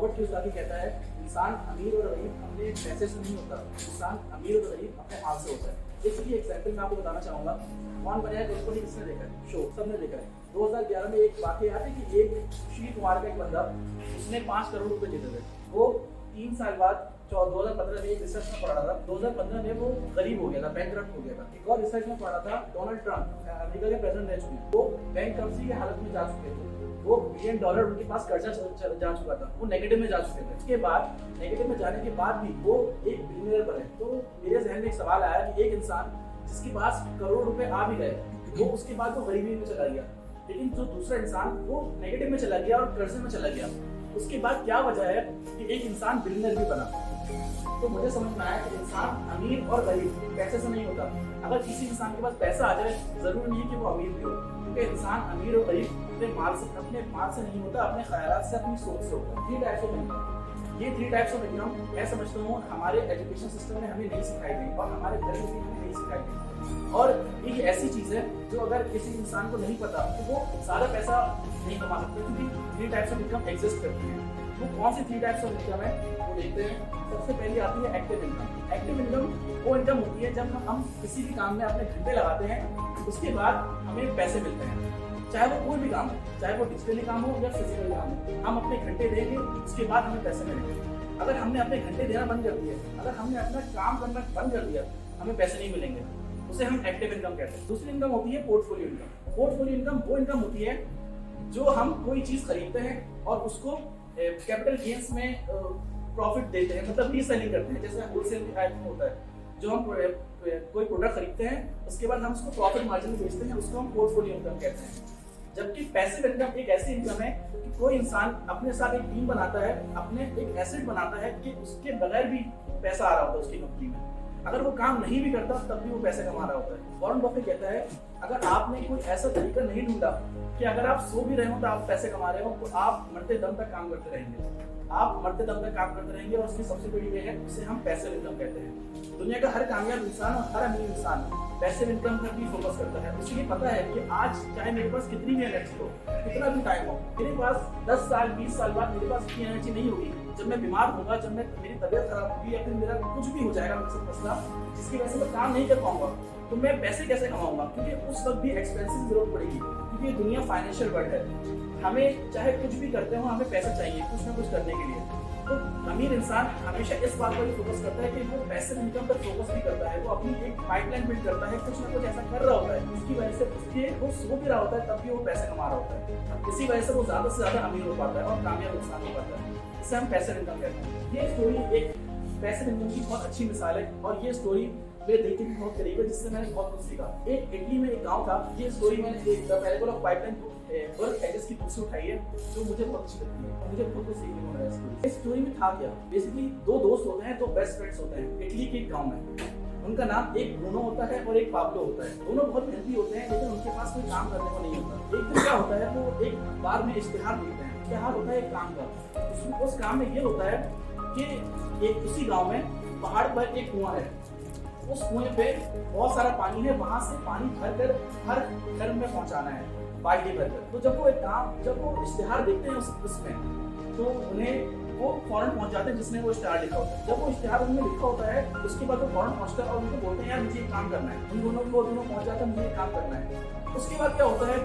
Robert Kiyosaki कहता है इंसान अमीर और गरीब अपने पैसे से नहीं होता, इंसान अमीर और गरीब अपने हाथ से होता है। इसकी एग्जाम्पल मैं आपको बताना चाहूँगा। कौन बना है देखो, किसने देखा है? शो सबने देखा है। 2011 में एक वाकया है कि एक सुशील कुमार का एक बंदा, उसने 5 करोड़ रुपए जीते थे। वो 3 साल बाद 2015 में एक रिसर्च में पढ़ा था, 2015 में वो गरीब हो गया था, बैंकक्रप्ट हो गया था। एक और रिसर्च में पढ़ा था, डोनाल्ड ट्रंप अमेरिका के प्रेसिडेंट रह चुके हैं, वो बैंकक्रप्सी की हालत में जा चुके थे। वो $1 बिलियन उनके पास कर्जा जा चुका था, वो नेगेटिव में जा चुके थे। उसके बाद नेगेटिव में जाने के बाद भी वो एक बिलियनर बने। तो मेरे जहन में एक सवाल आया कि एक इंसान जिसके पास करोड़ रुपए आ भी गए, वो उसके बाद वो गरीबी में चला गया, लेकिन जो दूसरा इंसान वो नेगेटिव में चला गया और कर्जे में चला गया, उसके बाद क्या वजह है कि एक इंसान बिलियनर भी बना? तो मुझे समझ में आया कि इंसान अमीर और गरीब पैसे से नहीं होता। अगर किसी इंसान के पास पैसा आ जाए, जरूरी नहीं है कि वो अमीर भी हो, क्योंकि इंसान अमीर और गरीब अपने माल से नहीं होता, अपने ख्यालात से, अपनी सोच से होता है। 3 टाइप्स ऑफ इनकम, ये 3 टाइप्स ऑफ इनकम मैं समझता हूँ हमारे एजुकेशन सिस्टम में हमें नहीं सिखाई गई और हमारे घर में भी हमें नहीं सिखाई गई। और एक ऐसी चीज है जो अगर किसी इंसान को नहीं पता तो वो ज्यादा पैसा नहीं कमा सकते, क्योंकि 3 टाइप्स ऑफ इनकम एग्जिस्ट करती है। वो कौन सी 3 टाइप्स ऑफ इनकम है वो देखते हैं। सबसे पहली आती है एक्टिव इनकम। एक्टिव इनकम वो इनकम होती है जब हम किसी भी काम में अपने घंटे लगाते हैं, उसके बाद हमें पैसे मिलते हैं। चाहे वो कोई भी काम हो, चाहे वो डिजिटली काम हो या फिजिकल काम हो, हम अपने घंटे देंगे, उसके बाद हमें पैसे मिलेंगे। अगर हमने अपने घंटे देना बंद कर दिया, अगर हमने अपना काम करना बंद कर दिया, हमें पैसे नहीं मिलेंगे। उसे हम एक्टिव इनकम कहते हैं। दूसरी इनकम होती है पोर्टफोलियो इनकम। पोर्टफोलियो इनकम वो इनकम होती है जो हम कोई चीज खरीदते हैं और उसको कैपिटल गेन्स में प्रॉफिट देते हैं, मतलब रीसेलिंग करते हैं। जैसे होलसेल आइटम होता है, जो हम कोई प्रोडक्ट खरीदते हैं, उसके बाद हम उसको प्रॉफिट मार्जिन में बेचते हैं, उसको हम पोर्टफोलियो इनकम कहते हैं। जबकि पैसिव इनकम एक ऐसी इनकम है कि कोई इंसान अपने साथ एक टीम बनाता है, अपने एक एसेट बनाता है कि उसके बगैर भी पैसा आ रहा होता है उसकी कंपनी में। अगर वो काम नहीं भी करता तब भी वो पैसे कमा रहा होता है। वॉरेन बफेट कहता है अगर आपने कोई ऐसा तरीका नहीं ढूंढा कि अगर आप सो भी रहे हो तो आप पैसे कमा रहे हो, तो आप मरते दम तक काम करते रहेंगे। आप मरते दम तक काम करते रहेंगे और उसकी सबसे बड़ी वे है, उसे हम पैसिव इनकम कहते हैं। दुनिया का हर कामयाब इंसान और हर अमीर इंसान पैसिव इनकम पर भी फोकस करता है। उसे ये पता है कि आज चाहे मेरे पास कितनी भी एनर्जी हो, कितना भी टाइम हो, मेरे पास 10 साल 20 साल बाद मेरे पास इतनी एनर्जी नहीं होगी। जब मैं बीमार होगा, जब मेरी तबीयत खराब होगी या फिर मेरा कुछ भी हो जाएगा मुझसे मसला, जिसकी वजह से मैं काम नहीं कर पाऊंगा, तो मैं पैसे कैसे कमाऊंगा? क्योंकि उस वक्त भी एक्सपेंसेस की जरूरत पड़ेगी, क्योंकि दुनिया फाइनेंशियल वर्ल्ड है। हमें चाहे कुछ भी करते हो, हमें पैसा चाहिए कुछ ना कुछ करने के लिए। तो अमीर इंसान हमेशा इस बात पर फोकस करता है कि वो पैसिव इनकम पर फोकस भी करता है, वो अपनी एक पाइपलाइन बिल्ड करता है, कुछ ना कुछ ऐसा कर रहा होता है जिसकी वजह से उसके वो सो भी रहा होता है तब भी वो पैसे कमा रहा होता है। इसी वजह से वो ज्यादा से ज्यादा अमीर हो पाता है और कामयाब इंसान हो पाता है। इसे हम पैसिव इनकम कहते हैं। ये स्टोरी एक पैसिव इनकम की बहुत अच्छी मिसाल है और ये स्टोरी मेरे दिल के भी बहुत करीब है, जिससे मैंने बहुत कुछ सीखा। एक इटली में एक गाँव था। ये स्टोरी मैंने एक the parable of pipeline Burke Hedges की बुक से उठाई है, जो मुझे बहुत अच्छी लगती है और मुझे बहुत कुछ सीखने को मिला है। इस स्टोरी में था क्या, बेसिकली 2 दोस्त होते हैं, 2 बेस्ट फ्रेंड्स होते हैं इटली के एक गाँव में। उनका नाम एक ब्रूनो होता है और एक पाब्लो होता है। दोनों बहुत मेहनती होते हैं, लेकिन उनके पास कोई काम करने को नहीं होता। एक दिन क्या होता है, वो एक बार में इश्तिहार देखते हैं। इश्तिहार होता है एक काम का। उस काम में ये होता है कि एक उसी गाँव में पहाड़ पर एक कुआं है। उस कुएं पे बहुत सारा पानी है, वहां से पानी भरकर हर घर में पहुंचाना है, बाल्टी भरकर। तो जब वो इश्तिहार देखते हैं उसमें, तो उन्हें वो फौरन पहुंच जाते हैं जिसने वो इश्तिहार लिखा होता है। जब वो इश्तिहार उनमें लिखा होता है, उसके बाद वो फौरन पहुंचता है और उनको बोलते हैं यार मुझे ये काम करना है। उन दोनों पहुंच जाता है, मुझे ये काम करना है। उसके बाद क्या होता है,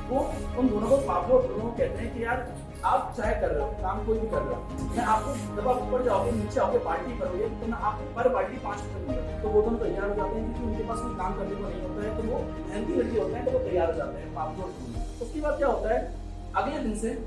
वो उन दोनों को पाब्लो और ब्रूनो कहते हैं कि यार आप चाहे कर रहे हो, काम कोई भी कर रहे हो, मैं आपको जब आप ऊपर जाओगे, नीचे आओगे, पार्टी करोगे, तो मैं आपको पर पार्टी 5 रुपये दूंगा। तो वो दोनों तैयार हो जाते हैं, क्योंकि उनके पास कोई काम करने को नहीं होता है। तो वो मेहनती लड़के होते हैं, तो वो तैयार हो जाते हैं पाब्लो और ब्रूनो। उसके बाद क्या होता है, अगले दिन से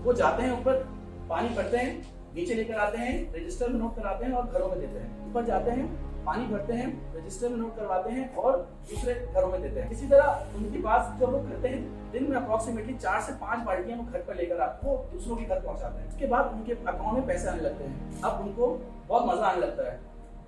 वो जाते हैं ऊपर, पानी भरते हैं, नीचे लेकर आते हैं, रजिस्टर में नोट कराते हैं और घरों में देते हैं। ऊपर जाते हैं, पानी भरते हैं, रजिस्टर में नोट करवाते हैं और दूसरे घरों में देते हैं। इसी तरह उनके पास जब वो करते हैं, दिन में अप्रोक्सीमेटली 4 से 5 बाल्टियां वो घर पर लेकर आते हैं, वो दूसरों के घर पहुंचाते हैं। उसके बाद उनके अकाउंट में पैसे आने लगते हैं। अब उनको बहुत मजा आने लगता है।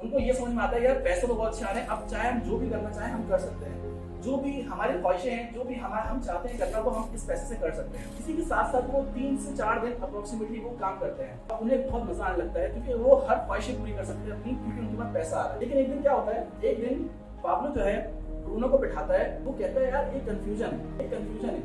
उनको ये समझ में आता है यार पैसे तो बहुत अच्छे आ रहे हैं, अब चाहे हम जो भी करना चाहें हम कर सकते हैं। जो भी हमारी ख्वाहिशें हैं, जो भी हम चाहते हैं करना, वो हम इस पैसे से कर सकते हैं। इसी के साथ साथ वो 3 से 4 दिन अप्रोक्सीमेटली वो काम करते हैं। उन्हें बहुत मजा आने लगता है, क्योंकि वो हर ख्वाहिशें पूरी कर सकते हैं अपनी, क्योंकि उनके पास पैसा आ रहा है। लेकिन एक दिन क्या होता है, एक दिन पाब्लो जो है ब्रूनो को बिठाता है, वो कहता है यार ये कंफ्यूजन है।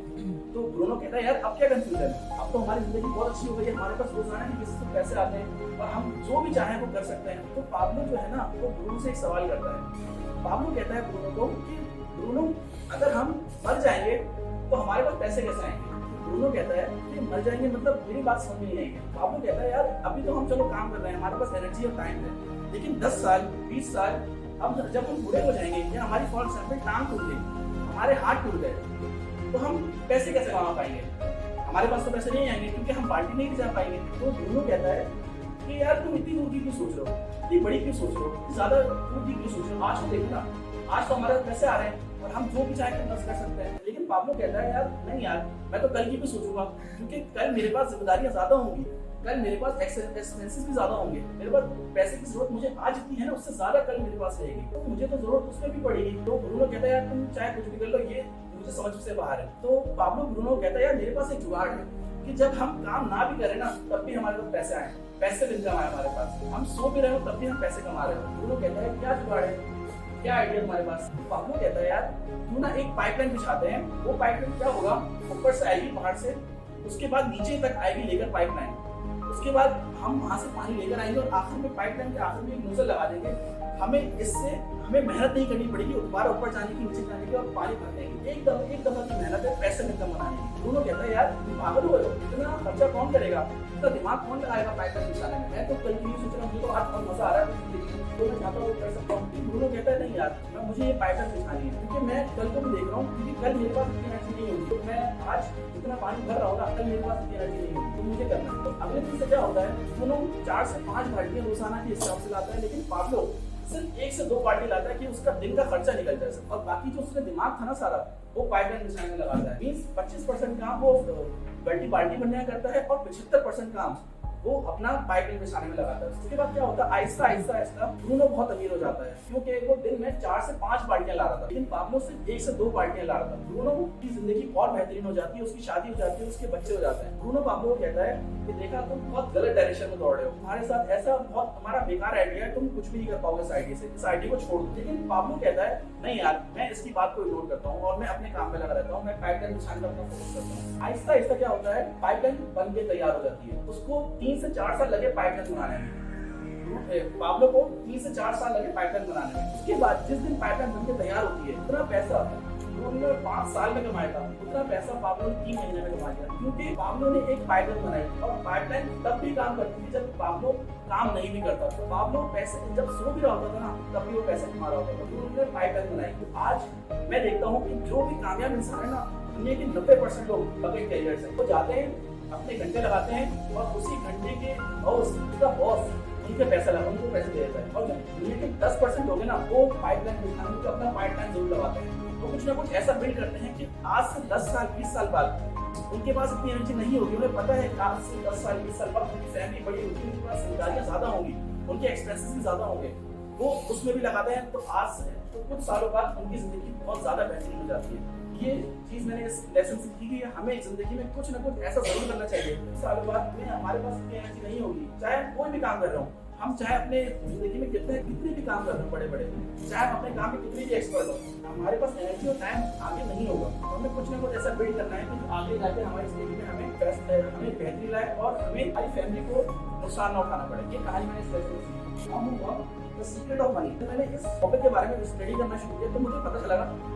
तो ब्रूनो कहता है यार अब क्या कंफ्यूजन है, अब तो हमारी जिंदगी बहुत अच्छी हो गई है, हमारे पास रोजाना की किसी से पैसे आते हैं और हम जो भी चाहें वो कर सकते हैं। तो पाब्लो जो है ना वो ब्रूनो से एक सवाल करता है। पाब्लो कहता है ब्रूनो को कि ब्रूनो अगर हम मर जाएंगे तो हमारे पास पैसे कैसे आएंगे। ब्रूनो कहता है कि मर जाएंगे मतलब मेरी बात समझ नहीं आएगी। पाब्लो कहता है यार अभी तो हम चलो काम कर रहे हैं, हमारे पास एनर्जी और टाइम है, लेकिन 10 साल 20 साल अब जब हम बूढ़े हो जाएंगे या हमारी फॉर एग्जाम्पल टांग टूट गई, हमारे हाथ टूट गए, तो हम पैसे कैसे कमा पाएंगे, हमारे पास तो पैसे नहीं आएंगे क्योंकि हम पार्टी नहीं जा पाएंगे। तो ब्रूनो कहता है कि यार तुम इतनी दूर की क्यों सोच रहे हो, इतनी बड़ी क्यों सोच रहे हो, ज्यादा दूर की क्यों सोच रहे हो, आज तो देखो ना, आज तो हमारे पैसे आ रहे हैं और हम जो भी चाहें बस कर सकते हैं। लेकिन पाब्लो कहता है यार नहीं यार मैं तो कल की भी सोचूंगा, क्योंकि कल मेरे पास जिम्मेदारियां ज्यादा होंगी, कल मेरे पास एक्सपेंसेस भी ज्यादा होंगे, मेरे पास पैसे की जरूरत मुझे आज इतनी है ना उससे ज्यादा कल मेरे पास रहेगी, तो मुझे तो जरूरत उसमें भी पड़ेगी। तो ब्रूनो कहता है यार तुम चाहे कुछ भी कर लो, ये मुझे समझ से बाहर है। तो पाब्लो ब्रूनो कहता है यार मेरे पास एक जुगाड़ है कि जब हम काम ना भी करें ना तब भी हमारे पास पैसे आए, पैसे इनकम आए हमारे पास, हम सो भी रहे हो तब भी हम पैसे कमा रहे हो। ब्रूनो कहता है क्या जुगाड़ है, क्या आइडिया तुम्हारे पास। पाब्लो कहता है यार तू ना एक पाइपलाइन बिछाते हैं, वो पाइपलाइन क्या होगा, ऊपर से आएगी पहाड़ से, उसके बाद नीचे तक आएगी लेकर पाइपलाइन, उसके बाद हम वहां से पानी लेकर आएंगे और आखिर में पाइपलाइन के आखिर में एक नोजल लगा देंगे, हमें मेहनत नहीं करनी पड़ेगी दोबारा ऊपर जाने की, नीचे जाने की और पानी भर देंगे, एक दफा की मेहनत है, पैसे इनकम बनाने की। ब्रूनो कहता है यार तुम पागल हो, इतना खर्चा कौन करेगा, इतना दिमाग कौन लगाएगा पाइपलाइन बिछाने में, मैं तो कल की सोच रहा हूँ, मुझे तो आज बहुत मजा आ रहा है तो मैं चाहता हूँ कर सकता हूँ। ब्रूनो कहता है नहीं यार मुझे ये पाइपलाइन बिछानी है, क्योंकि मैं कल को भी देख रहा हूँ क्योंकि कल मेरे पास इतनी एनर्जी नहीं होगी, तो मैं आज इतना पानी भर रहा हूँ ना, कल मेरे पास इतनी एनर्जी नहीं होगी, तो मुझे करना है। तो अगले दिन से क्या होता है, दोनों 4 से 5 बाल्टियां रोजाना के हिसाब से लाता है, लेकिन पाब्लो सिर्फ 1 से 2 बाल्टी लाता है कि उसका दिन का खर्चा निकल जाए, और बाकी जो उसका दिमाग था ना सारा वो पाइपलाइन बिछाने में लगाता है। मींस 25% काम वो बाल्टी बनने करता है और 75% काम वो अपना पाइपलाइन बिछाने में लगाता है। उसके बाद क्या होता है, आहिस्ता आहिस्ता ब्रूनो बहुत अमीर हो जाता है, क्योंकि वो दिन में 4 से 5 बाल्टियां ला रहा था, लेकिन पाब्लो सिर्फ 1 से 2 बाल्टियां ला रहा था। ब्रूनो की जिंदगी और बेहतरीन हो जाती है, उसकी शादी हो जाती है, उसके बच्चे हो जाते हैं। ब्रूनो पाब्लो को कहता है कि देखा तुम बहुत गलत डायरेक्शन में दौड़ रहे हो, तुम्हारे साथ ऐसा बहुत तुम्हारा बेकार आइडिया है, तुम कुछ भी नहीं कर पाओगे इस आइडिया से, इस आइडिया को छोड़ दो। लेकिन पाब्लो कहता है नहीं यार मैं इसकी बात को इग्नोर करता हूँ और मैं अपने काम में लगा रहता हूँ, मैं पाइपलाइन बिछाने पर अपना फोकस करता हूँ। आहिस्ता आहिस्ता क्या होता है, पाइपलाइन बन के तैयार हो जाती है, उसको 3 से 4 साल लगे पाइपलाइन बनाने में, पाब्लो को 3 से 4 साल लगे पाइपलाइन बनाने में। उसके बाद जिस दिन पाइपलाइन बनके तैयार होती है, उतना पैसा उन्होंने 5 साल में कमाया था, उतना पैसा पाब्लो ने 3 महीने में कमा लिया, क्योंकि पाब्लो ने एक पाइपलाइन बनाई और पाइपलाइन तब भी काम करती थी जब पाब्लो काम नहीं भी करता। तो पाब्लो पैसे जब सो भी रहा होता था ना तब भी वो पैसे कमा रहा होता था, तो उन्होंने पाइपलाइन बनाई। तो आज मैं देखता हूँ कि जो भी कामयाब इंसान है ना, दुनिया के 90% लोग बकेट कैरियर से वो जाते हैं, अपने घंटे लगाते हैं और उसी घंटे के बॉस उनके पैसा लगा, उनको पैसे दे देता है। और जो दुनिया के 10% लोग हैं ना, वो पाइपलाइन बिछाने को अपना पाइपलाइन जरूर लगाते हैं, तो कुछ ना कुछ ऐसा बिल्ड करते हैं कि आज से 10 साल 20 साल बाद उनके पास इतनी एनर्जी नहीं होगी, उन्हें पता है कि आज से 10 साल 20 साल बाद उनकी फैमिली बड़ी होगी, उनके पास जिम्मेदारियां ज्यादा होंगी, उनके एक्सपेंसेस भी ज्यादा होंगे, वो उसमें भी लगाते हैं। तो आज से तो कुछ सालों बाद उनकी जिंदगी बहुत ज्यादा बेहतरीन हो जाती है। ये चीज मैंने इस लेसन से सीखी है, हमें जिंदगी में कुछ ना कुछ ऐसा जरूर करना चाहिए। कुछ सालों बाद में हमारे पास इतनी एनर्जी नहीं होगी, चाहे कोई भी काम कर रहा हूँ, हम चाहे अपने जिंदगी में कितने भी काम कर रहे हो बड़े बड़े, चाहे अपने काम में कितने भी एक्सपर्ट हो, हमारे पास एनर्जी और टाइम आगे नहीं होगा। तो हमें कुछ ना कुछ ऐसा बिल्ड करना है कि आगे जाके हमारी जिंदगी में हमें बेहतरी लाए और हमें हमारी फैमिली को नुकसान ना उठाना पड़े। ये कहानी मैंने इस लेसन से सीखी। The secret of money. तो मैंने इस टॉपिक के बारे में स्टडी करना शुरू किया, तो मुझे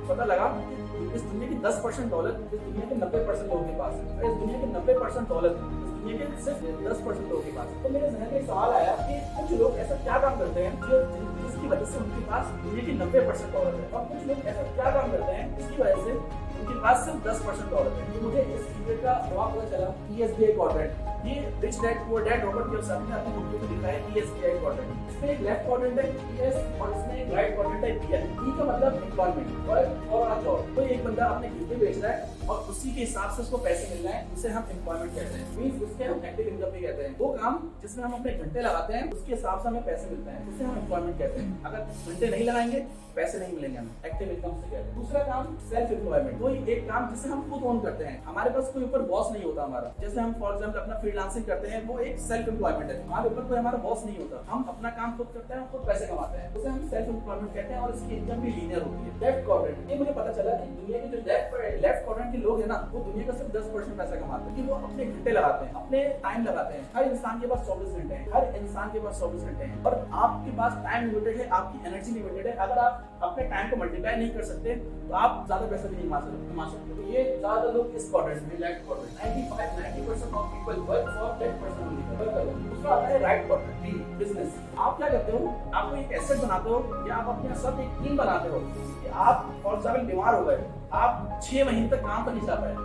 पता लगा कि इस दुनिया की 10% दौलत इस दुनिया के 90% लोगों के पास है, इस दुनिया के 90% दौलत दुनिया के सिर्फ 10% लोगों के पास। तो मेरे जहन में एक सवाल आया कि कुछ लोग ऐसा क्या काम करते हैं जिसकी वजह से उनके पास दुनिया की 90% दौलत है, और कुछ लोग ऐसा क्या काम करते हैं जिसकी वजह से उनके पास सिर्फ 10% दौलत है। तो मुझे इस सीक्रेट का जवाब पता चला, ESBI क्वाड्रेंट। ये rich dad poor dad Robert Kiyosaki ने अपनी बुक में लिखा है ESBI क्वाड्रेंट। इसमें एक लेफ्ट क्वाड्रेंट है ES और इसमें एक राइट क्वाड्रेंट है PI। E का मतलब एम्प्लॉयमेंट और जॉब। तो एक बंदा अपने घंटे बेच रहा है और उसी के हिसाब से उसको पैसे मिल रहे हैं, उसे हम एम्प्लॉयमेंट कहते हैं। मींस उसके हम एक्टिव इनकम भी कहते हैं। वो काम जिसमें हम अपने घंटे लगाते हैं उसके हिसाब से हमें पैसे मिलते हैं, उसे हम एम्प्लॉयमेंट कहते हैं। अगर घंटे नहीं लगाएंगे पैसे नहीं मिलेंगे, हमें एक्टिव इनकम से कहते हैं। दूसरा काम सेल्फ एम्प्लॉयमेंट, कोई एक काम जिसे हम खुद ओन करते हैं, हमारे पास कोई ऊपर बॉस नहीं होता हमारा। जैसे हम फॉर एग्जाम्पल अपना फ्रीलांसिंग करते हैं, वो एक सेल्फ एम्प्लॉयमेंट है, हमारे ऊपर कोई हमारा बॉस नहीं होता, हम अपना काम खुद करते हैं, खुद पैसे कमाते हैं, उसे हम सेल्फ एम्प्लॉयमेंट कहते हैं और इसकी इनकम भी लीनियर होती है। लेफ्ट क्वाड्रेंट, ये मुझे पता चला कि दुनिया के जो लेफ्ट क्वाड्रेंट के लोग हैं ना, वो दुनिया का सिर्फ 10% पैसा कमाते हैं, क्योंकि वो अपने घंटे लगाते हैं, अपने टाइम लगाते हैं। हर इंसान के पास 24 घंटे हैं, हर इंसान के पास 24 घंटे हैं, और आपके पास टाइम लिमिटेड है, आपकी एनर्जी लिमिटेड है। अगर आप अपने टाइम को मल्टीप्लाई नहीं कर सकते तो आप ज्यादा पैसा भी नहीं कमा सकते। तो ये ज्यादा लोग इस क्वाड्रेंट में, left quadrant, 90% of people work for that person only. दूसरा आता है राइट क्वाड्रेंट, बिजनेस। आप क्या करते हो, आप कोई एक एसेट बनाते हो या आप अपने साथ एक टीम बनाते हो कि आप फॉर एग्जांपल बीमार हो गए, आप 6 महीने तक काम कर नहीं जा पाए,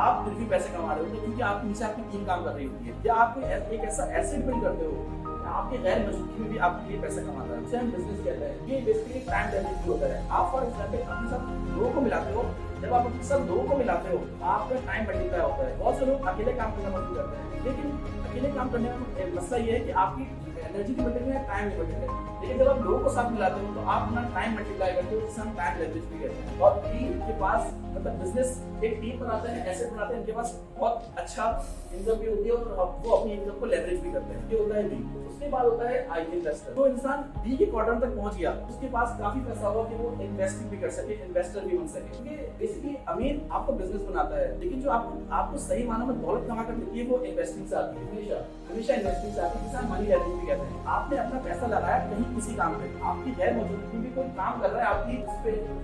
आप फिर भी पैसे कमा रहे हो क्योंकि आपके नीचे आपकी टीम काम कर रही होती है। या आप एक ऐसा एसेट बिल्ड करते हो, आपके गैर मौजूदगी में भी आपके लिए पैसा कमाता है, इसे हम बिजनेस कहते हैं। ये बेसिकली टाइम मैनेजमेंट होता है। आप फॉर एग्जांपल अपने साथ लोगों को मिलाते हो, जब आप अपने साथ लोगों को मिलाते हो आपका टाइम मल्टीप्लाई होता है। बहुत से लोग अकेले काम करना पसंद करते हैं, लेकिन अकेले काम करने में मसला ये है कि आपकी एनर्जी लिमिटेड है, टाइम लिमिटेड है। लेकिन जब आप लोगों को साथ मिलाते हो तो आप अपना टाइम मल्टीप्लाई करते हो, जिसे हम टाइम लेवरेज भी कहते हैं। और टीम के पास मतलब बिजनेस एक टीम बनाते हैं, एसेट बनाते हैं, इनके पास बहुत अच्छा इनकम भी होती है और वो अपनी इनकम को लेवरेज भी करते हैं। ये होता है बी। उसके बाद होता है आई इन्वेस्टर। तो इंसान बी के क्वाड्रेंट तक पहुंच गया, उसके पास काफी पैसा होगा कि वो इन्वेस्टिंग भी कर सके, इन्वेस्टर भी बन सके। क्योंकि बेसिकली अमीर आपको बिजनेस बनाता है, लेकिन जो आपको सही मायने में दौलत कमा कर देती है वो इन्वेस्टिंग से आती है, हमेशा इन्वेस्टिंग से आती है, जिसे हम मनी लेवरेज भी कहते हैं। आपने अपना पैसा लगाया कहीं किसी काम पे, आपकी गैर मौजूदगी में कोई काम कर रहा है आपकी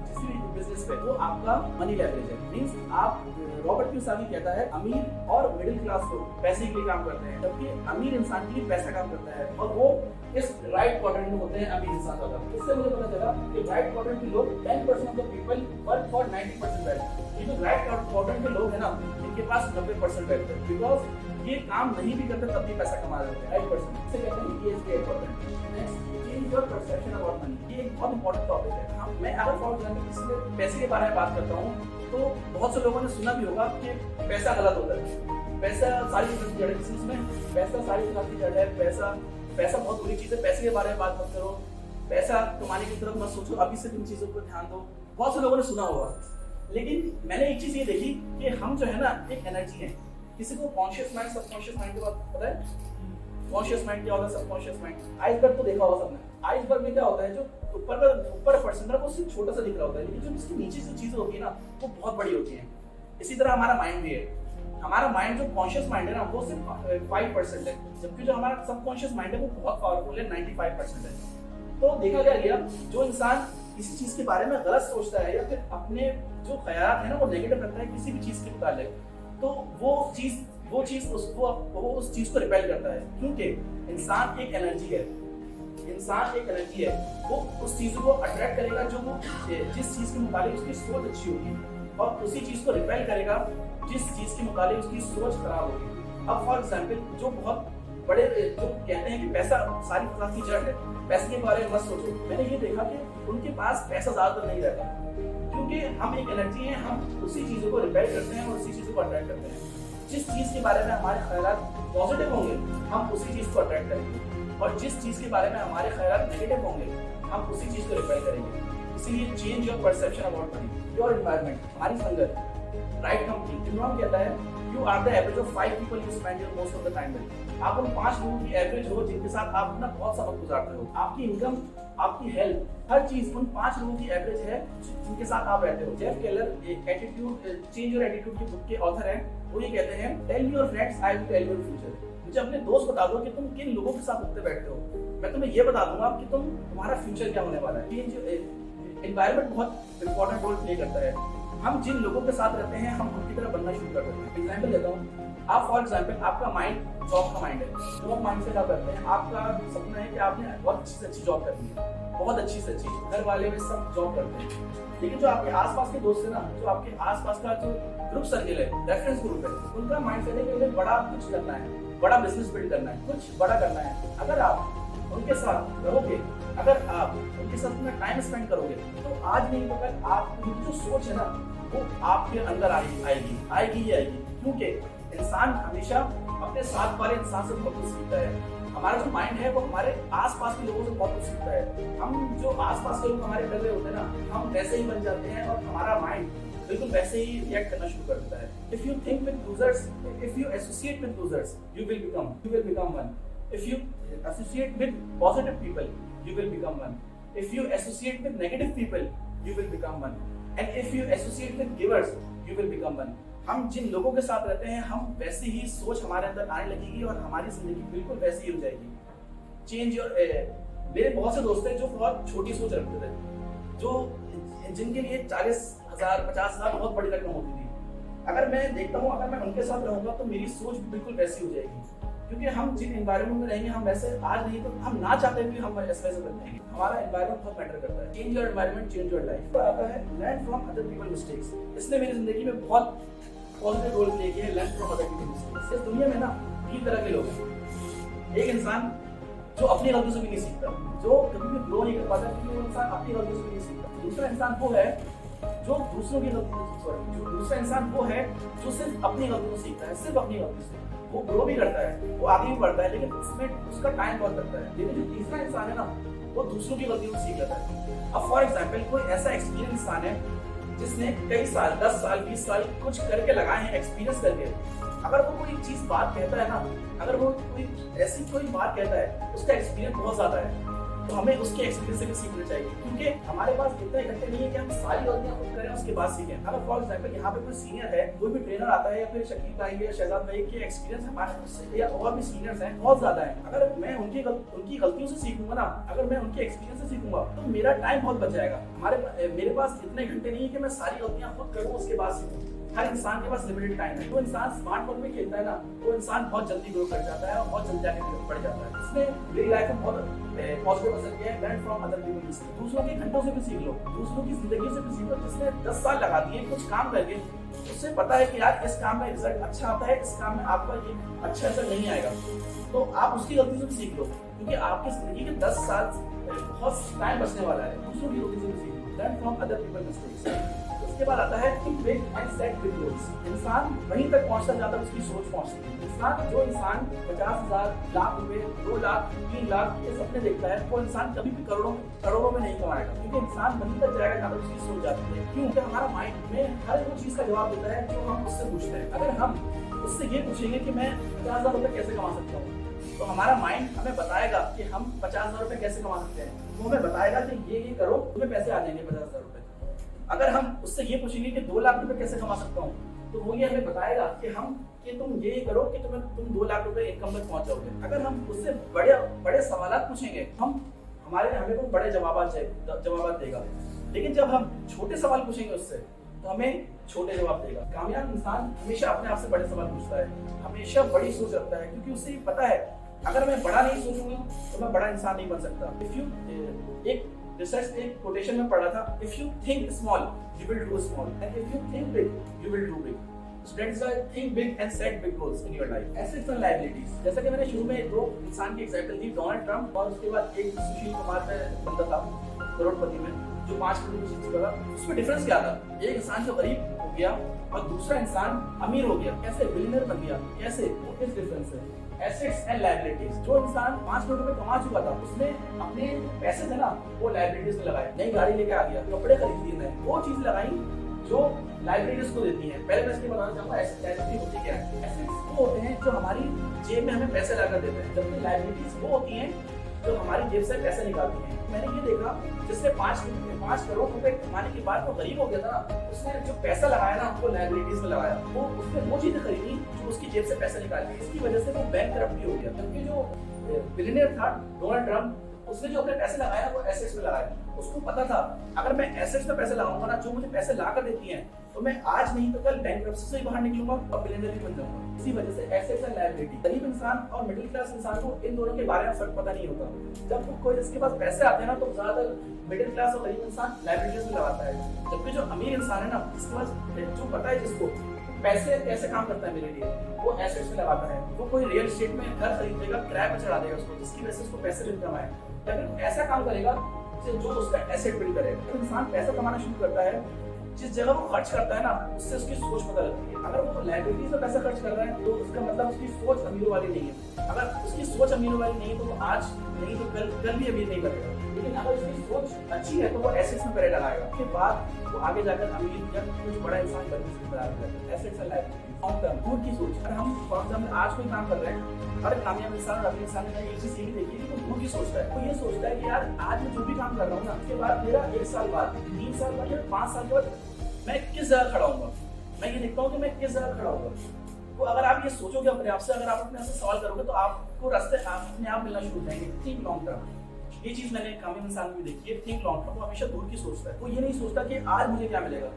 किसी भी बिजनेस पे, तो आपका मनी लेवरेज है। मींस आप रॉबर्ट क्यूसाकी कहता है अमीर और मिडिल क्लास लोग पैसे के लिए काम करते हैं, जबकि अमीर इंसान के लिए पैसा काम करता है, और वो इस राइट क्वाड्रेंट में होते हैं अमीर इंसान वाला। इससे मुझे पता चला कि राइट क्वाड्रेंट के लोग 10% of the people work for 90% value. ये जो राइट क्वाड्रेंट के लोग हैं ना, इनके पास 90% वैल्यू है, बिकॉज ये काम नहीं भी करते तब भी पैसा कमा रहे हैं। राइट पर्सन, इसे कहते हैं ESG quadrant. Next, change your perception about money. ये एक बहुत इंपॉर्टेंट टॉपिक है। मैं अगर फॉर एग्जांपल किसी पैसे के बारे में बात करता हूँ तो बहुत से लोगों ने सुना भी होगा कि पैसा गलत होता है, पैसा सारी चीज़ों की जड़ है बिजनेस में, पैसा सारी चीज़ों की जड़ है, पैसा बहुत बुरी चीज़ है, पैसे के बारे में बात मत करो, पैसा कमाने की तरफ मत सोचो, अभी से इन चीज़ों पर ध्यान दो। बहुत से लोगों ने सुना होगा, लेकिन मैंने एक चीज़ ये देखी कि हम जो है ना एक एनर्जी है। किसी को कॉन्शियस माइंड सबकॉन्शियस माइंड के बात पता है? कॉन्शियस माइंड क्या होता है, सबकॉन्शियस माइंड? आइसबर्ग तो देखा होगा सबने। आइसबर्ग में क्या होता है, जो ऊपर परसेंट है वो सिर्फ छोटा सा दिख रहा होता है, लेकिन जो इसके नीचे जो चीजें होती है ना वो बहुत बड़ी होती हैं। इसी तरह हमारा माइंड भी है। हमारा माइंड जो कॉन्शियस माइंड है ना वो सिर्फ 5% है, जबकि जो हमारा सबकॉन्शियस माइंड है वो बहुत पावरफुल है, 95% है। तो देखा गया जो इंसान किसी चीज के बारे में गलत सोचता है या फिर अपने जो ख्याल है ना वो नेगेटिव रखता है किसी भी चीज के मुताबिक, तो वो चीज उसको उस चीज को रिपेल करता है। क्योंकि इंसान एक एनर्जी है, वो उस चीज को अट्रैक्ट करेगा जो वो जिस चीज के मुताबिक उसकी सोच अच्छी होगी, और उसी चीज को रिपेल करेगा जिस चीज के मुताबिक उसकी सोच खराब होगी। अब फॉर एग्जाम्पल जो बहुत बड़े जो कहते हैं कि पैसा सारी फसाद की जड़ है, पैसे के बारे में मत सोचो, मैंने ये देखा कि उनके पास पैसा ज्यादातर नहीं रहता, क्योंकि हम एक एनर्जी है, हम उसी चीजों को रिपेल करते हैं और उसी चीजों को अट्रैक्ट करते हैं। जिस चीज के बारे में हमारे ख्यालात पॉजिटिव होंगे हम उसी चीज को अट्रैक्ट करेंगे, और जिस चीज के बारे में हमारे ख्यालात नेगेटिव होंगे हम उसी चीज को रिपेल करेंगे। इसीलिए change your perception about money. Your environment, हमारी संगत, राइट कंपनी। टिमोन कहता है you are the average of 5 people you spend your most of the time with. आप उन 5 लोगों की एवरेज हो जिनके साथ आप अपना बहुत सा वक्त गुजारते हो। आपकी इनकम, आपकी हेल्थ, हर चीज उन 5 लोगों की एवरेज है जिनके साथ आप रहते हो। जेफ केलर एक एटीट्यूड चेंज योर एटीट्यूड की बुक के ऑथर हैं। वो ये कहते हैं tell your friends I will tell your future. मुझे अपने दोस्त बता दो कि तुम किन लोगों के साथ उठते बैठते हो, मैं तुम्हें ये बता दूंगा कि तुम्हारा फ्यूचर क्या होने वाला है। चेंज एनवायरनमेंट बहुत इंपॉर्टेंट रोल प्ले करता है। हम जिन लोगों के साथ रहते हैं हम उनकी तरह बनना शुरू कर देते हैं। एग्जाम्पल देता हूँ, आप फॉर एग्जाम्पल आपका माइंड जॉब का माइंड है, जॉब माइंड से क्या करते हैं, आपका सपना है कि आपने बहुत अच्छी से अच्छी जॉब करनी है, बहुत अच्छी से अच्छी, घर वाले में सब जॉब करते हैं, लेकिन जो आपके आसपास के दोस्त है ना, जो आपके आसपास का जो ग्रुप सर्किल है, रेफरेंस ग्रुप है, उनका माइंड सेट है कि उन्हें बड़ा कुछ करना है, बड़ा बिजनेस बिल्ड करना है, कुछ बड़ा करना है। अगर आप उनके साथ रहोगे, अगर आप उनके साथ अपना टाइम स्पेंड करोगे, तो आज नहीं तो कल आपकी जो सोच है ना वो आपके अंदर आएगी। क्योंकि इंसान हमेशा अपने साथ वाले इंसान से बहुत कुछ सीखता है। हमारा जो माइंड है वो हमारे आसपास के लोगों से बहुत कुछ सीखता है। हम जो आसपास के लोग हमारे डर रहे होते हैं ना, हम वैसे ही बन जाते हैं और हमारा माइंड बिल्कुल वैसे ही रिएक्ट करना शुरू कर देता है। If you think with losers, if you associate with losers, you will become one. If you associate with positive people, you will become one. If you associate with negative people, you will become one. And if you associate with givers, you will become one. हम जिन लोगों के साथ रहते हैं, हम वैसी ही सोच हमारे अंदर आने लगेगी और हमारी जिंदगी बिल्कुल वैसी ही हो जाएगी. Change your. मेरे बहुत से दोस्त हैं जो बहुत छोटी सोच रखते थे, जो जिनके लिए 40,000 50,000 बहुत बड़ी रकम होती थी. अगर मैं देखता हूँ, अगर मैं उनके साथ रहूंगा तो मेरी सोच भी बिल्कुल वैसी हो जाएगी, क्योंकि हम जिन एनवायरनमेंट में रहेंगे, हम वैसे आज नहीं तो हम ना चाहते भी हम ऐसे बन जाएंगे. हमारा एनवायरनमेंट बहुत मैटर करता है. Change your environment, change your life. तो आता है learn from other people mistakes. इसने मेरी जिंदगी में बहुत पॉजिटिव रोल प्ले किया है. Learn from other people mistakes. इस दुनिया में ना 3 तरह के लोग हैं. एक इंसान जो अपनी गलतियों से भी नहीं सीखता, जो कभी भी ग्रो नहीं कर पाता, क्योंकि वो इंसान अपनी गलतियों से भी नहीं सीखता. दूसरा इंसान वो है जो दूसरों की गलतियों, दूसरा इंसान वो है जो सिर्फ अपनी गलतियों से सीखता है, सिर्फ अपनी गलती से. वो ग्रो भी करता है, वो आगे भी बढ़ता है, लेकिन उसमें उसका टाइम बहुत लगता है. लेकिन जो तीसरा इंसान है ना, वो दूसरों की गलतियों से सीख लेता है. अब फॉर एग्जाम्पल कोई ऐसा एक्सपीरियंस इंसान है जिसने कई साल, 10 साल 20 साल कुछ करके लगाए हैं, एक्सपीरियंस करके, अगर वो कोई चीज बात कहता है ना, अगर वो कोई ऐसी कोई बात कहता है, उसका एक्सपीरियंस बहुत ज्यादा है, तो हमें उसके एक्सपीरियंस से भी सीखना चाहिए. क्योंकि हमारे पास इतने घंटे नहीं है कि हम सारी गलतियां खुद करें उसके बाद सीखें. अगर फॉर एग्जांपल यहाँ पे कोई सीनियर है, कोई भी ट्रेनर आता है, या फिर शकील भाई या शहजाद भाई के एक्सपीरियंस हमारे या और भी सीनियर्स हैं बहुत ज्यादा है. अगर मैं उनकी गलतियों से सीखूंगा ना, अगर मैं उनके एक्सपीरियंस से सीखूंगा, तो मेरा टाइम बहुत बच जाएगा. मेरे पास इतने घंटे नहीं है कि मैं सारी गलतियां खुद करूँ उसके बाद सीखूं. हर इंसान के पास लिमिटेड टाइम है. तो इंसान स्मार्ट वर्क में खेलता है ना, वो इंसान बहुत जल्दी ग्रो कर जाता है और बहुत जल्दी आगे बढ़ जाता है. इसने मेरी लाइफ में बहुत पॉजिटिव असर किया है. Learn from other people mistakes. दूसरों के घंटों से भी सीख लो, दूसरों की जिंदगी से भी सीख लो. जिसने 10 साल लगा दिए कुछ काम करके, उससे पता है कि यार इस काम में रिजल्ट अच्छा आता है, इस काम में आपका ये अच्छा रिजल्ट नहीं आएगा, तो आप उसकी गलती से भी सीख लो, क्योंकि आपकी जिंदगी के 10 साल बहुत टाइम बचने वाला है. दूसरों की गलती से भी सीख लो. Learn from other people mistakes. उसके बाद आता है think big and set big goals. इंसान वहीं तक पहुंचता जाता है उसकी सोच पहुंचती है. जो इंसान 50,000 लाख रुपए, 2 लाख 3 लाख ये सपने देखता है, वो इंसान कभी भी करोड़ों में नहीं कमाएगा, क्योंकि इंसान वहीं तक जाएगा जहाँ उसकी सोच जाती है. क्योंकि हमारा माइंड में हर वो चीज का जवाब देता है जो हम उससे पूछते हैं. अगर हम उससे ये पूछेंगे कि मैं 50,000 रुपए कैसे कमा सकता हूँ, तो हमारा माइंड हमें बताएगा कि हम 50,000 रुपए कैसे कमा सकते हैं. वो हमें बताएगा कि ये करो, तुम्हें पैसे आ जाएंगे 50,000 रुपए. अगर हम उससे ये पूछेंगे कि 2 लाख रुपए कैसे कमा सकता हूँ, तो वो ये हमें बताएगा कि तुम ये करो कि तुम 2 लाख रुपए इनकम तक पहुंच जाओगे. अगर हम उससे बड़े सवाल पूछेंगे, हमें कोई बड़े जवाब देगा. लेकिन जब हम छोटे सवाल पूछेंगे उससे, तो हमें छोटे जवाब देगा. कामयाब इंसान हमेशा अपने आप से बड़े सवाल पूछता है, हमेशा बड़ी सोच रखता है, क्योंकि उसे पता है अगर मैं बड़ा नहीं सोचूंगा तो मैं बड़ा इंसान नहीं बन सकता. एक रिसर्च एक कोटेशन में पढ़ा था, if you think small you will do small, and if you think big you will do big. Students are think big and set big goals in your life. Assets and liabilities. जैसा कि मैंने शुरू में 2 इंसान की example दी, Donald Trump और उसके बाद एक सुशील कुमार में बंदा था करोड़पति में जो 5 करोड़ की चीज करा. उसमें डिफरेंस क्या था? एक इंसान जो गरीब हो गया और दूसरा इंसान अमीर हो गया. कैसे? बिलियनर बन गया. कैसे? इस डिफरेंस है. Assets and liabilities. जो इंसान 5 करोड़ रुपए कमा चुका था, उसने अपने पैसे थे ना वो लायबिलिटीज में लगाए. नई गाड़ी लेके आ गया, कपड़े खरीद लिए, वो चीज लगाई जो लायबिलिटीज को देती है. पहले मैं इसलिए बताना चाहूंगा एसेट्स होती क्या है. एसेट्स वो होते हैं जो हमारी जेब में हमें पैसे लाकर देते हैं, जबकि लायबिलिटीज वो होती हैं जो हमारी जेब से पैसे निकालती हैं. मैंने ये देखा, जिसने 5 करोड़ रुपए कमाने के बाद वो गरीब हो गया था ना, उसने जो पैसा लगाया ना वो लायबिलिटीज में लगाया. उसने वो चीजें खरीदी जो उसकी जेब से पैसे निकाली. इसकी वजह से वो बैंकक्रप्ट भी हो गया. जबकि जो बिलियनियर था डोनाल्ड ट्रंप, उसने जो अपने पैसे लगाया वो एसेट्स में लगाया. उसको पता था अगर मैं एसेट्स में पैसे लगाऊंगा ना, जो मुझे पैसे लाकर देती हैं, तो मैं आज नहीं तो कल बैंकक्रप्सी से ही बाहर निकलूंगा और बिलियनियर भी बन जाऊंगा. इसी वजह से एसेट्स एंड लायबिलिटी. गरीब इंसान और मिडिल क्लास इंसान को इन दोनों के बारे में फर्क पता नहीं होता. जब कोई जिसके पास पैसे आते हैं ना, तो ज्यादातर मिडिल क्लास और गरीब इंसान लायबिलिटीज में लगाता है. जबकि जो अमीर इंसान है ना, जिसके पास जो पता है जिसको पैसे कैसे काम करता है मेरे लिए, वो एसेट्स में लगाता है. वो कोई रियल एस्टेट में घर खरीद देगा, किराए पर चढ़ा देगा उसको, जिसकी वजह से उसको पैसे इनकम आए. या फिर ऐसा काम करेगा जो उसका एसेट बिल्ड करे. तो इंसान पैसा कमाना शुरू करता है, जिस जगह वो खर्च करता है ना, उससे उसकी सोच बदलती है. अगर वो लायबिलिटीज में पैसा खर्च कर रहा है, तो उसका मतलब उसकी सोच अमीरों वाली नहीं है. अगर उसकी सोच अमीरों वाली नहीं है, तो वो आज नहीं तो कल भी अमीर नहीं बनेगा. लेकिन अगर उसकी सोच अच्छी है तो वो एसेट्स में पहले लगाएगा, उसके बाद वो आगे जाकर अमीर या कुछ बड़ा इंसान बनने से बड़ा है। Assets and life long term दूर की सोच। अगर हम फॉर एग्जाम्पल आज कोई काम कर रहे हैं, हर कामयाब इंसान और अमीर इंसान ने एक चीज ये भी देखी है कि वो दूर की सोचता है। वो ये सोचता है कि यार आज मैं जो भी काम कर रहा हूँ ना, उसके बाद मेरा 1 साल बाद, 3 साल बाद या 5 साल बाद मैं किस जगह खड़ा हूँगा। मैं ये देखता हूँ कि मैं किस जगह खड़ा हूँगा। तो अगर आप ये सोचोगे अपने आप से, अगर आप अपने आप से सवाल करोगे तो आपको रास्ते अपने आप मिलना शुरू हो जाएंगे। थिंक लॉन्ग टर्म, ये चीज मैंने कामयाब इंसान में देखी है। थिंक लॉन्ग टर्म, वो हमेशा दूर की सोचता है। वो ये नहीं सोचता कि आज मुझे क्या मिलेगा।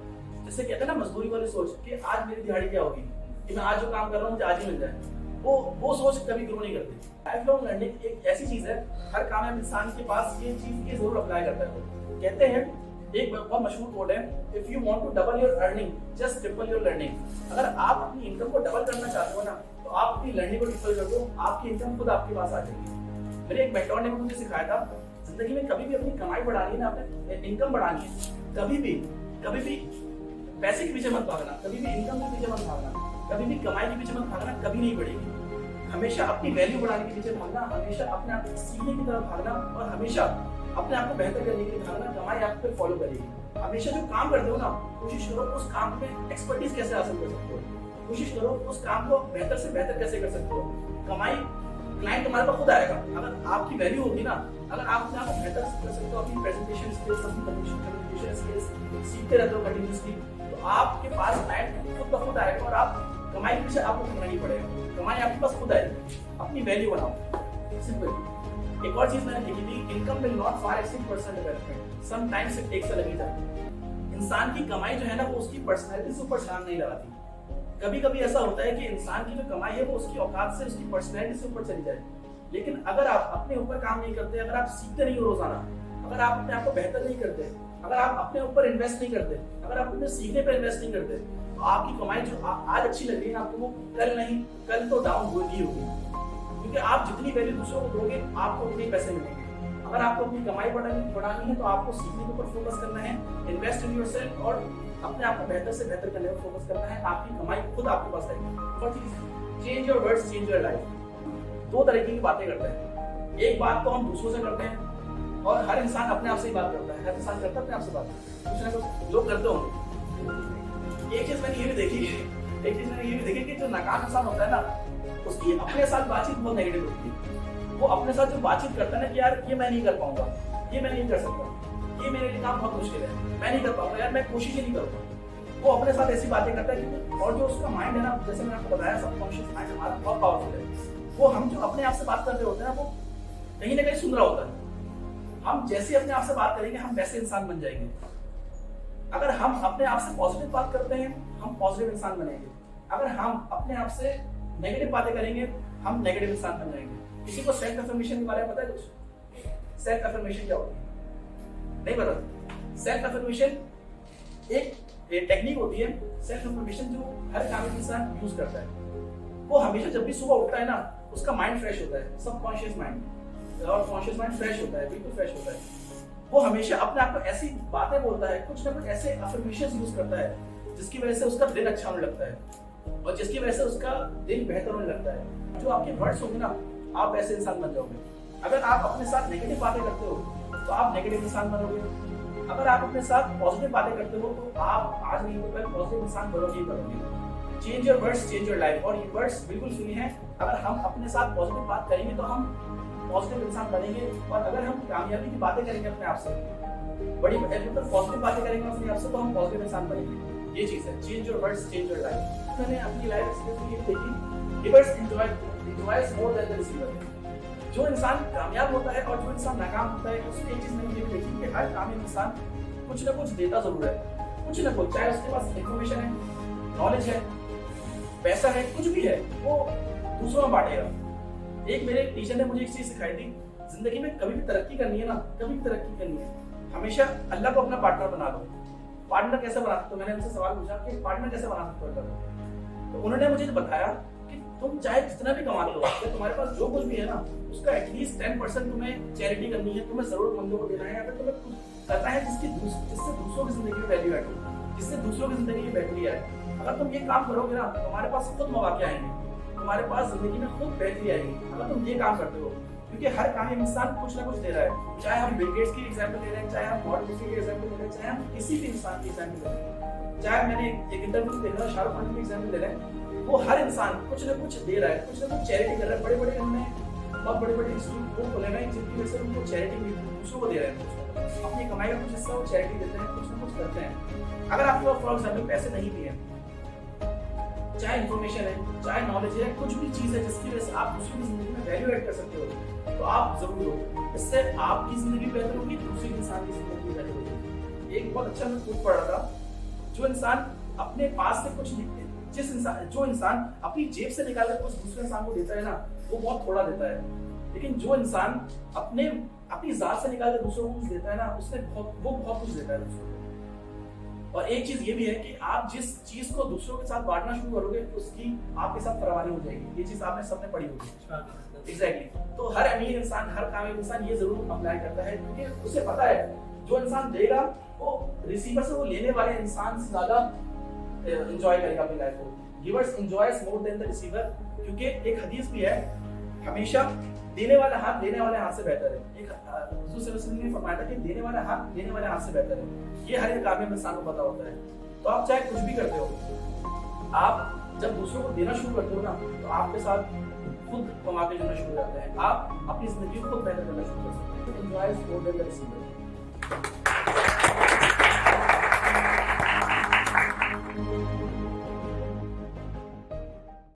जैसे कहते हैं ना मजदूरी वाली सोच कि आज मेरी दिहाड़ी क्या होगी, कि मैं आज जो काम कर रहा हूँ मुझे आज ही मिल जाए। वो सोच कभी ग्रो नहीं करती। लाइफ लॉन्ग लर्निंग एक ऐसी चीज है, हर कामयाब इंसान के पास ये चीज ये जरूर अप्लाई करता है। वो कहते हैं, एक बहुत मशहूर कोड है, if you want to double your earning just triple your learning. अगर आप अपनी इनकम को डबल करना चाहते हो ना, तो आप अपनी लर्निंग को ट्रिपल कर दो, आपकी इनकम खुद आपके पास आ जाएगी। मेरे एक मेंटोर ने मुझे सिखाया था, जिंदगी में कभी भी अपनी कमाई बढ़ानी है ना, अपने इनकम बढ़ानी है, कभी भी पैसे के पीछे मत भागना, कभी भी इनकम के पीछे मत भागना, कभी भी कमाई के पीछे मत भागना, कभी नहीं बढ़ेगी। हमेशा अपनी वैल्यू बढ़ाने के पीछे भागना, हमेशा अपने आप सीखने की तरफ भागना, और हमेशा अपने आप को बेहतर करने के लिए भागना। कमाई आप पे फॉलो करेगी। हमेशा जो काम करते हो ना, कोशिश करो उस काम में एक्सपर्टीज कैसे हासिल कर सकते हो, कोशिश करो उस काम को बेहतर से बेहतर कैसे कर सकते हो। कमाई क्लाइंट तुम्हारे पास खुद आएगा अगर आपकी वैल्यू होगी ना। अगर आप अपने आप को बेहतर कर सकते हो, अपनी प्रेजेंटेशन स्किल्स, अपनी कम्युनिकेशन स्किल्स सीखते रहते हो कंटिन्यूअसली, तो आपके पास क्लाइंट खुद ब खुद आएगा और आप कमाई के पीछे आपको करना नहीं पड़ेगा। कमाई आपके पास खुद आएगी। अपनी वैल्यू बनाओ, सिंपल। एक और चीज मैंने देखी थी, income will not far exceed personal development, sometimes it takes a long time. इंसान की कमाई जो है ना, वो उसकी पर्सनैलिटी से ऊपर छलांग नहीं लगाती। कभी कभी ऐसा होता है कि इंसान की जो कमाई है वो उसकी औकात से, उसकी पर्सनैलिटी से ऊपर चली जाए। लेकिन अगर आप अपने ऊपर काम नहीं करते, अगर आप सीखते नहीं हो रोजाना, अगर आप अपने आप को बेहतर नहीं करते, अगर आप अपने ऊपर इन्वेस्ट नहीं करते, अगर आप अपने सीखने पर इन्वेस्ट नहीं करते, तो आपकी कमाई जो आज अच्छी लग रही है आपको, वो कल नहीं, कल तो डाउन होगी होगी। क्योंकि आप जितनी वैल्यू दूसरों को दोगे, आपको उतने पैसे मिलेंगे। अगर आपको अपनी कमाई बढ़ानी है तो आपको सीखने के ऊपर फोकस करना है, इन्वेस्ट इन योरसेल्फ, और अपने आप को बेहतर से बेहतर करने पर फोकस करना है। आपकी कमाई खुद आपके पास आएगी। और change your words, change your life. दो तरीके की बातें करते हैं। एक बात तो हम दूसरों से करते हैं, और हर इंसान अपने आप से ही बात करता है। हर इंसान करता है अपने आप से बात, कुछ ना कुछ लोग करते होंगे। एक चीज मैंने ये भी देखी कि जो नाकाम इंसान होता है ना, उसकी अपने साथ बातचीत बहुत नेगेटिव होती है। वो अपने साथ जो बातचीत करता है ना कि यार ये मैं नहीं कर पाऊंगा, ये मैं नहीं कर सकता, ये मेरे लिए काम बहुत मुश्किल है, मैं नहीं कर पाऊंगा, यार मैं कोशिश ही नहीं करूंगा। वो अपने साथ ऐसी बातें करता है। और जो उसका माइंड है ना, जैसे मैंने आपको बताया, सबकॉन्शियस माइंड हमारा बहुत पावरफुल है। वो हम जो अपने आप से बात कर रहे होते हैं, वो कहीं ना कहीं सुन रहा होता है। हम जैसे अपने आप से बात करेंगे, हम वैसे इंसान बन जाएंगे। अगर हम अपने आप से पॉजिटिव बात करते हैं, हम पॉजिटिव इंसान बनेंगे। अगर हम अपने आप से नेगेटिव बातें करेंगे, हम नेगेटिव इंसान बन जाएंगे। किसी को सेल्फ अफर्मेशन के बारे में पता है कुछ? सेल्फ अफर्मेशन क्या होती है? नहीं पता। सेल्फ अफर्मेशन एक टेक्निक होती है, सेल्फ अफर्मेशन जो हर कामयाब इंसान यूज करता है। वो हमेशा जब भी सुबह उठता है ना, उसका माइंड फ्रेश होता है, सबकॉन्शियस माइंड और कॉन्शियस माइंड फ्रेश होता है, बिल्कुल फ्रेश होता है। वो हमेशा अपने आप को ऐसी बातें बोलता है, कुछ ना कुछ ऐसे अफर्मेशंस यूज करता है जिसकी वजह से उसका दिन अच्छा होने लगता है, और जिसकी वजह से उसका दिन बेहतर होने लगता है। जो आपके वर्ड्स होंगे ना, आप वैसे इंसान बन जाओगे। अगर आप अपने साथ नेगेटिव बातें करते हो तो आप नेगेटिव इंसान बनोगे। अगर आप अपने साथ पॉजिटिव बातें करते हो तो आप आज नहीं तो कल पॉजिटिव इंसान बनोगे ही बनोगे। Change your words, change your life. और ये वर्ड्स बिल्कुल सुनी है, अगर हम अपने साथ पॉजिटिव बात करेंगे तो हम पॉजिटिव इंसान बनेंगे। और अगर हम कामयाबी की बातें करेंगे अपने आप से, बड़ी मतलब पॉजिटिव बातें करेंगे अपने आप से, तो हम पॉजिटिव इंसान बनेंगे। ये चीज है, change your words, change your life. मैंने अपनी लाइफ एक्सपीरियंस में ये देखी, givers enjoys more than the receiver. जो इंसान कामयाब होता है और जो इंसान नाकाम होता है, उसमें एक चीज मैंने ये देखी कि हर कामयाब इंसान कुछ ना कुछ देता जरूर है, कुछ ना कुछ, चाहे उसके पास इन्फॉर्मेशन है, नॉलेज है, पैसा है, कुछ भी है, वो दूसरों में बांटेगा। एक मेरे टीचर ने मुझे एक चीज सिखाई थी, जिंदगी में कभी भी तरक्की करनी है ना, कभी भी तरक्की करनी है, हमेशा अल्लाह को अपना पार्टनर बना दो। पार्टनर कैसे बना सकते हो? मैंने उनसे सवाल पूछा कि पार्टनर कैसे बना सकते हो? तो उन्होंने मुझे बताया कि तुम चाहे जितना भी कमा लो, तो तुम्हारे पास जो कुछ भी है ना, उसका एटलीस्ट 10% तुम्हें चैरिटी करनी है, तुम्हें जरूरतमंदों को देना है। अगर तुम्हें कुछ करना है जिससे दूसरों की जिंदगी में वैल्यू ऐड हो, जिससे दूसरों की जिंदगी में बेहतरी आए, अगर तुम ये काम करोगे ना, तुम्हारे पास खुद मौके आएंगे, तुम्हारे पास जिंदगी में खुद बेहतरी आएगी। अगर तुम ये काम करते हो, क्योंकि हर कामयाब इंसान कुछ ना कुछ दे रहा है। चाहे हम बिल गेट्स की एग्जांपल ले रहे हैं, चाहे हम वॉरेन बफेट की एग्जांपल ले रहे हैं, चाहे हम किसी भी इंसान की एग्जांपल ले रहे हैं, चाहे मैंने एक इंटरव्यू में देखा शाहरुख खान की एग्जांपल ले रहे हैं, वो हर इंसान कुछ ना कुछ दे रहा है, कुछ ना कुछ चैरिटी कर रहा है। बड़े-बड़े उन्होंने बहुत बड़े-बड़े इंस्टीट्यूट खोले हैं जिनकी वजह से उनको चैरिटी दूसरों को दे रहे हैं, अपनी कमाई का कुछ हिस्सा वो चैरिटी देते हैं, कुछ ना कुछ करते हैं। अगर आपको फॉर एग्जांपल पैसे नहीं भी हैं, चाहे इन्फॉर्मेशन है, चाहे नॉलेज है, कुछ भी चीज है जिसकी वजह से आप दूसरी की जिंदगी में वैल्यू ऐड कर सकते हो, तो आप जरूर लो। इससे आपकी जिंदगी बेहतर होगी, दूसरे इंसान की जिंदगी बेहतर होगी। एक बहुत अच्छा मैं खुद पढ़ रहा था, जो इंसान अपने पास से कुछ जो इंसान अपनी जेब से निकाल कर कुछ दूसरे इंसान को देता है ना, वो बहुत थोड़ा देता है। लेकिन जो इंसान अपनी जात से निकाल कर दूसरों को कुछ देता है ना, वो बहुत कुछ देता है दूसरों को। और एक चीज ये भी है कि आप जिस चीज को दूसरों के साथ बांटना शुरू करोगे, उसकी आपके साथ फरावानी हो जाएगी। ये चीज आपने सबने पढ़ी होगी। एग्जैक्टली। तो हर अमीर इंसान, हर कामयाब इंसान ये जरूर अप्लाई करता है, क्योंकि उसे पता है जो इंसान देगा वो रिसीवर से, वो लेने वाले इंसान से ज्यादा एंजॉय करेगा अपनी लाइफ को। Givers enjoys more than the receiver, क्योंकि एक हदीस भी है, हमेशा देने वाला हाथ लेने वाले हाथ से बेहतर है। एक हुजूर सल्लल्लाहु अलैहि वसल्लम ने फरमाया था कि देने वाला हाथ लेने वाले हाथ से बेहतर है। ये हर एक कामयाब इंसान को पता होता है। तो आप चाहे कुछ भी करते हो, आप जब दूसरों को देना शुरू करते हो ना, तो आपके साथ खुद कमा के देना शुरू हो जाते हैं। आप अपनी जिंदगी को खुद बेहतर करना शुरू कर सकते हो। Enjoy more than the receiver.